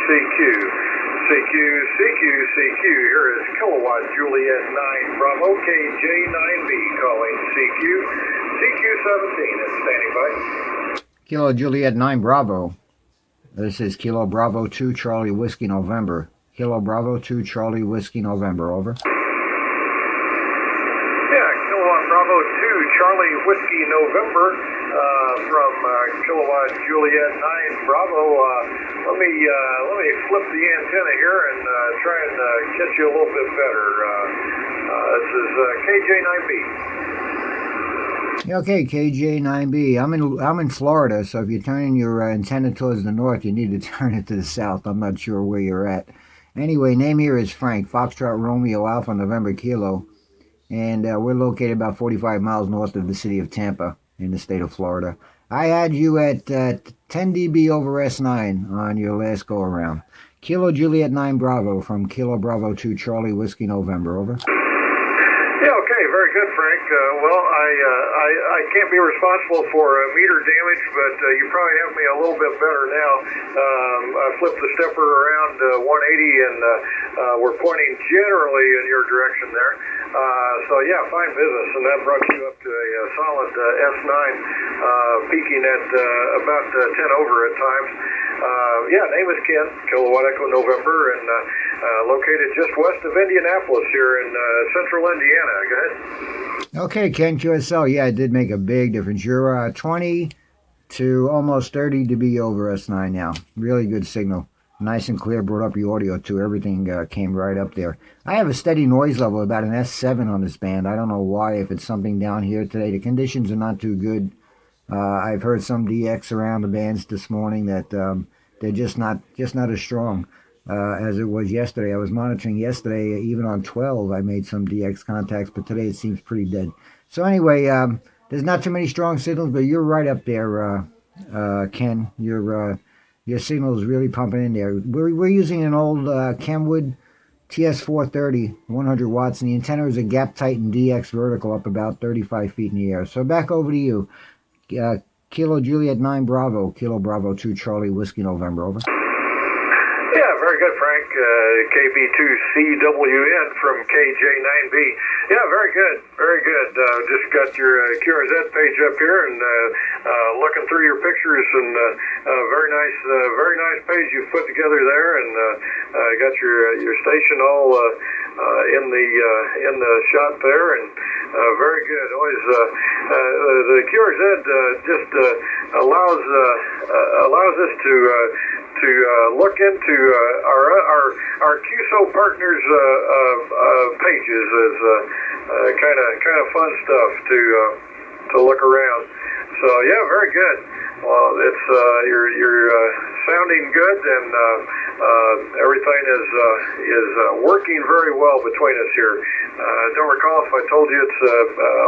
CQ. Here is Kilowatt Juliet 9 Bravo, KJ9B calling CQ. CQ17 is standing by. Kilo Juliet 9 Bravo. This is Kilo Bravo 2 Charlie Whiskey November. Kilo Bravo 2 Charlie Whiskey November, over. Yeah, Kilowatt Bravo 2 Charlie Whiskey November from Kilowatt Juliet 9 Bravo. Let me flip the antenna here and try and catch you a little bit better. This is KJ9B. Okay, KJ9B. I'm in Florida, so if you're turning your antenna towards the north, you need to turn it to the south. I'm not sure where you're at. Anyway, name here is Frank, Foxtrot Romeo Alpha November Kilo, and we're located about 45 miles north of the city of Tampa in the state of Florida. I had you at 10 dB over S9 on your last go around. Kilo Juliet 9 Bravo from Kilo Bravo 2 Charlie Whiskey November, over. Yeah, okay, very good, Frank. Well, I can't be responsible for meter damage, but you probably have me a little bit better now. I flipped the stepper around 180, and we're pointing generally in your direction there. So yeah, fine business, and that brought you up to a solid S9, peaking at about 10 over at times. Yeah, name is Ken, Kilowatt Echo November, and located just west of Indianapolis here in central Indiana. Go ahead. Okay, Ken QSL. Yeah, it did make a big difference. You're 20 to almost 30 dB over S9 now. Really good signal. Nice and clear. Brought up your audio too. Everything came right up there. I have a steady noise level, about an S7 on this band. I don't know why, if it's something down here today. The conditions are not too good. I've heard some DX around the bands this morning that they're just not as strong as it was yesterday. I was monitoring yesterday, even on 12, I made some DX contacts, but today it seems pretty dead. So anyway, there's not too many strong signals, but you're right up there, Ken. Your signal is really pumping in there. We're using an old Kenwood TS 430, 100 watts, and the antenna is a gap tightened DX vertical up about 35 feet in the air. So back over to you. Kilo Juliet 9 Bravo, Kilo Bravo 2 Charlie Whiskey November, over. Yeah, very good, Frank. KB2CWN from KJ9B. Yeah, very good, very good. Just got your QRZ page up here and looking through your pictures, and very nice page you've put together there, and got your station all in the shot there, and very good. Always the QRZ just allows us to look into our QSO partners pages as kind of fun stuff to look around. So yeah, very good. Well, it's you're sounding good, and everything is working very well between us here. Don't recall if I told you it's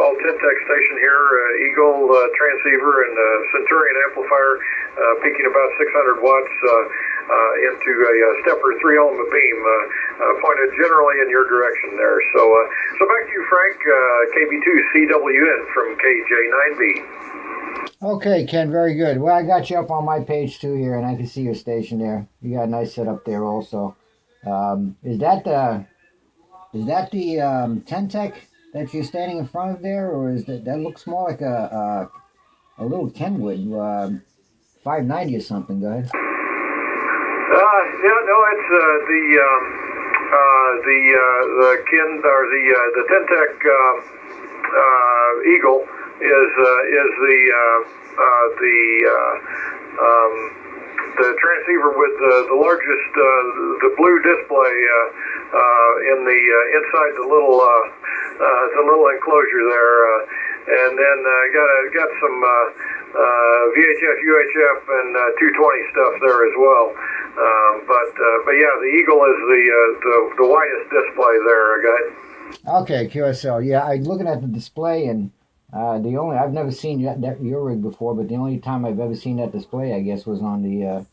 all Tintec station here, Eagle transceiver and Centurion amplifier, peaking about 600 watts into a stepper 3-element beam, pointed generally in your direction there. So back to you, Frank. KB2CWN from KJ9B. Okay, Ken, very good. Well, I got you up on my page too here, and I can see your station there. You got a nice setup there also. Is that the Tentec that you're standing in front of there, or is that looks more like a little Kenwood 590 or something? Go ahead. Yeah, no, it's the Tentec Eagle is the transceiver with the largest the blue display in the inside the little enclosure there, and then got some VHF, UHF, and 220 stuff there as well. But yeah, the Eagle is the widest display there, guy. Okay, QSL. Yeah, I'm looking at the display, and I've never seen your rig before, but the only time I've ever seen that display, I guess, was on the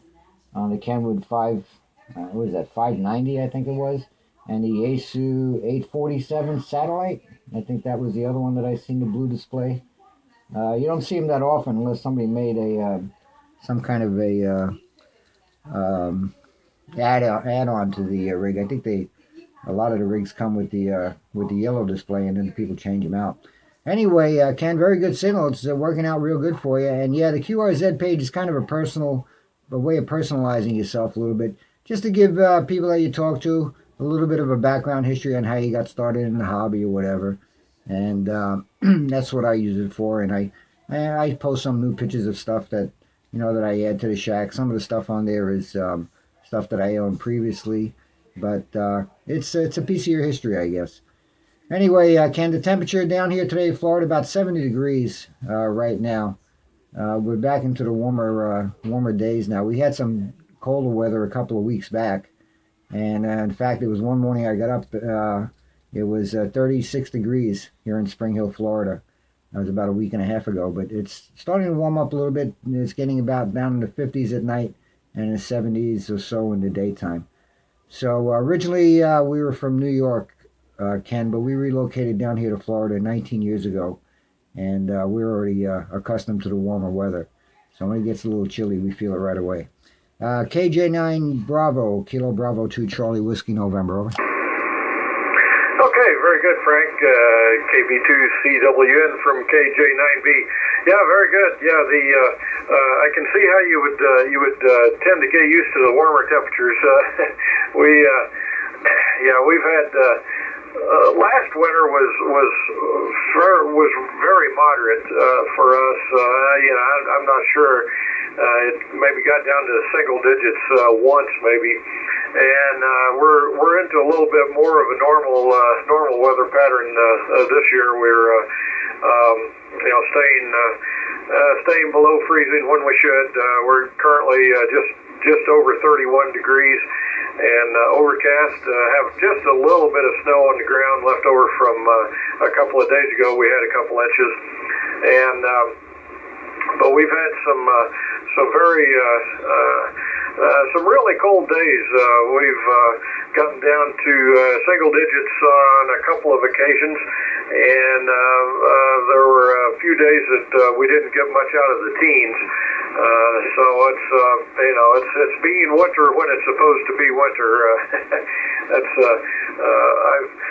Kenwood 590, I think it was, and the ASU 847 satellite. I think that was the other one that I seen, the blue display. You don't see them that often unless somebody made some kind of a add on to the rig. I think a lot of the rigs come with the yellow display, and then people change them out. Anyway, Ken, very good signal. It's working out real good for you. And yeah, the QRZ page is kind of a way of personalizing yourself a little bit, just to give people that you talk to a little bit of a background history on how you got started in the hobby or whatever. And that's what I use it for. And I post some new pictures of stuff that that I add to the shack. Some of the stuff on there is stuff that I owned previously, but it's a piece of your history, I guess. Anyway, Ken, the temperature down here today in Florida about 70 degrees right now. We're back into the warmer days now. We had some colder weather a couple of weeks back, and in fact, it was one morning I got up. It was 36 degrees here in Spring Hill, Florida. That was about a week and a half ago, but it's starting to warm up a little bit. It's getting about down in the 50s at night and the 70s or so in the daytime. So originally we were from New York, Ken, but we relocated down here to Florida 19 years ago, and we're already accustomed to the warmer weather. So when it gets a little chilly, we feel it right away. KJ9 Bravo, Kilo Bravo 2 Charlie Whiskey November, over. Okay, very good, Frank. KB2CWN from KJ9B. Yeah, very good. Yeah, I can see how you would tend to get used to the warmer temperatures. We've had last winter was very moderate for us. I'm not sure. It maybe got down to single digits once, maybe, and we're into a little bit more of a normal weather pattern this year. We're staying below freezing when we should. We're currently just over 31 degrees and overcast. Have just a little bit of snow on the ground left over from a couple of days ago. We had a couple inches, and but we've had some really cold days. We've gotten down to single digits on a couple of occasions, and there were a few days that we didn't get much out of the teens. So it's being winter when it's supposed to be winter.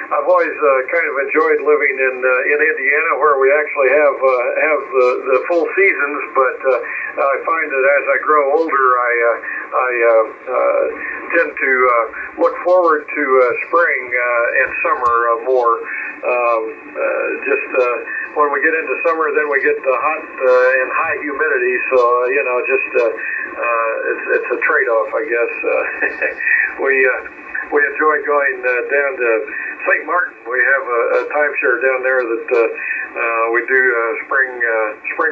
I've always kind of enjoyed living in Indiana, where we actually have the full seasons. But I find that as I grow older, I tend to look forward to spring and summer more. When we get into summer, then we get the hot and high humidity. So it's a trade-off, I guess. We enjoy going down to St. Martin. We have a timeshare down there that we do spring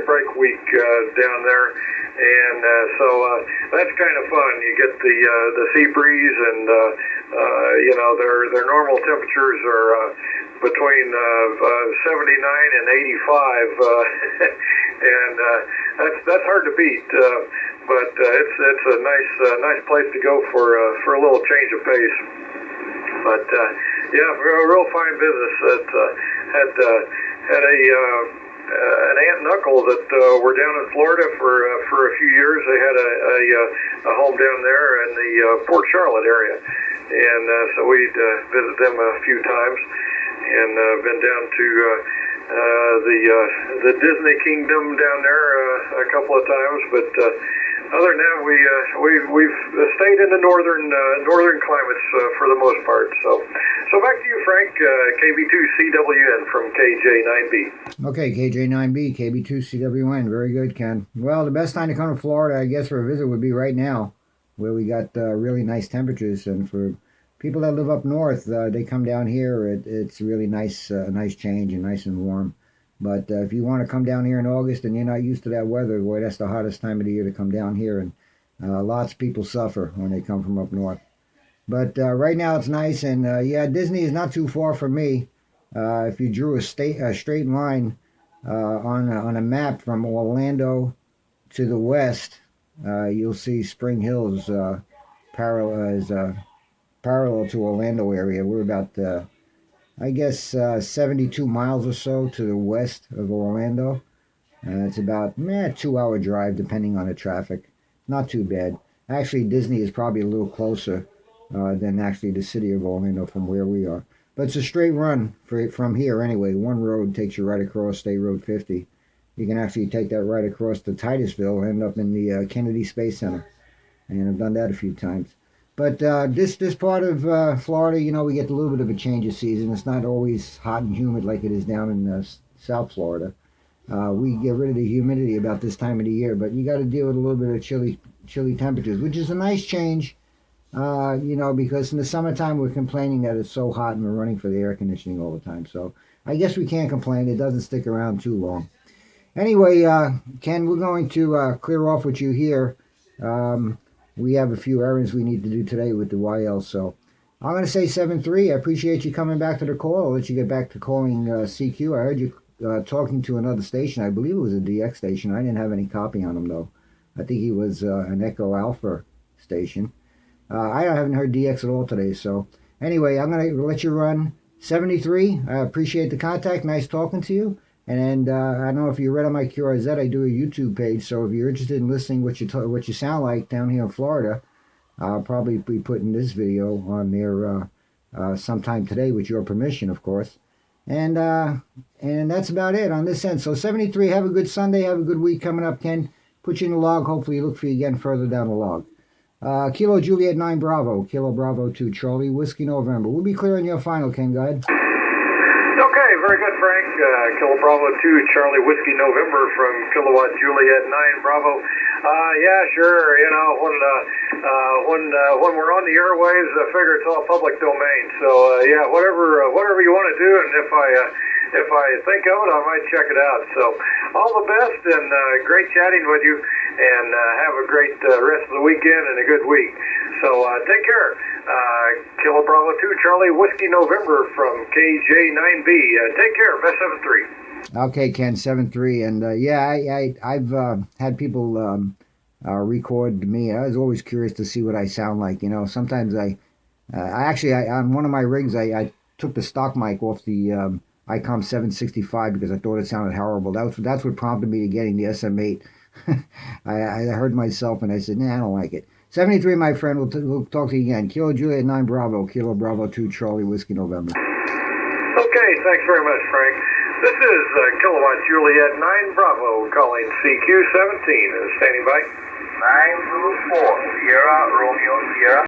break week down there, and so that's kind of fun. You get the sea breeze, and their normal temperatures are between 79 and 85, and that's hard to beat. But it's a nice place to go for a little change of pace. But a real fine business. That had an aunt and uncle that were down in Florida for a few years. They had a home down there in the Port Charlotte area, and so we'd visit them a few times, and been down to the Disney Kingdom down there a couple of times, but other than that, we've stayed in the northern climates for the most part. So back to you, Frank. KB2CWN from KJ9B. Okay, KJ9B, KB2CWN. Very good, Ken. Well, the best time to come to Florida, I guess, for a visit would be right now, where we got really nice temperatures. And for people that live up north, they come down here. It's really nice, nice change and nice and warm. But if you want to come down here in August and you're not used to that weather, boy, that's the hottest time of the year to come down here. And lots of people suffer when they come from up north. But right now it's nice. And Disney is not too far from me. If you drew a straight line on a map from Orlando to the west, you'll see Spring Hills parallel to Orlando area. We're about 72 miles or so to the west of Orlando. It's about 2-hour drive depending on the traffic. Not too bad. Actually, Disney is probably a little closer than actually the city of Orlando from where we are. But it's a straight run from here anyway. One road takes you right across State Road 50. You can actually take that right across to Titusville, end up in the Kennedy Space Center. And I've done that a few times. But this part of Florida, we get a little bit of a change of season. It's not always hot and humid like it is down in South Florida. We get rid of the humidity about this time of the year, but you got to deal with a little bit of chilly temperatures, which is a nice change. Because in the summertime we're complaining that it's so hot and we're running for the air conditioning all the time. So I guess we can't complain. It doesn't stick around too long. Anyway, Ken, we're going to clear off with you here. We have a few errands we need to do today with the YL, so I'm going to say 7-3. I appreciate you coming back to the call. I'll let you get back to calling CQ. I heard you talking to another station. I believe it was a DX station. I didn't have any copy on him, though. I think he was an Echo Alpha station. I haven't heard DX at all today, so anyway, I'm going to let you run 73. I appreciate the contact. Nice talking to you. And I don't know if you read on my QRZ, I do a YouTube page, so if you're interested in listening what you sound like down here in Florida, I'll probably be putting this video on there sometime today with your permission, of course. And that's about it on this end. So 73, have a good Sunday, have a good week coming up, Ken. Put you in the log, hopefully look for you again further down the log. Kilo Juliet 9 Bravo, Kilo Bravo 2 Charlie, Whiskey November. We'll be clear on your final, Ken, go ahead. Okay, very good, Frank. Kilo Bravo 2 Charlie, Whiskey November from Kilowatt Juliet 9 Bravo. Yeah, sure. When we're on the airwaves, I figure it's all public domain. So yeah, whatever you want to do, and if I think of it, I might check it out. So all the best, and great chatting with you, and have a great rest of the weekend and a good week. So take care. Kilo Bravo 2 Charlie, Whiskey November from KJ9B. Take care. Best 7-3. Okay, Ken, 7-3. And yeah, I've had people record me. I was always curious to see what I sound like. Sometimes I on one of my rigs, I took the stock mic off the ICOM 765 because I thought it sounded horrible. That's what prompted me to getting the SM8. I heard myself and I said, nah, I don't like it. 73, my friend. We'll talk to you again. Kilo Juliet 9 Bravo, Kilo Bravo 2 Charlie, Whiskey November. Okay, thanks very much, Frank. This is Kilowatt Juliet 9 Bravo calling CQ17 and standing by. 924 Sierra Romeo Sierra.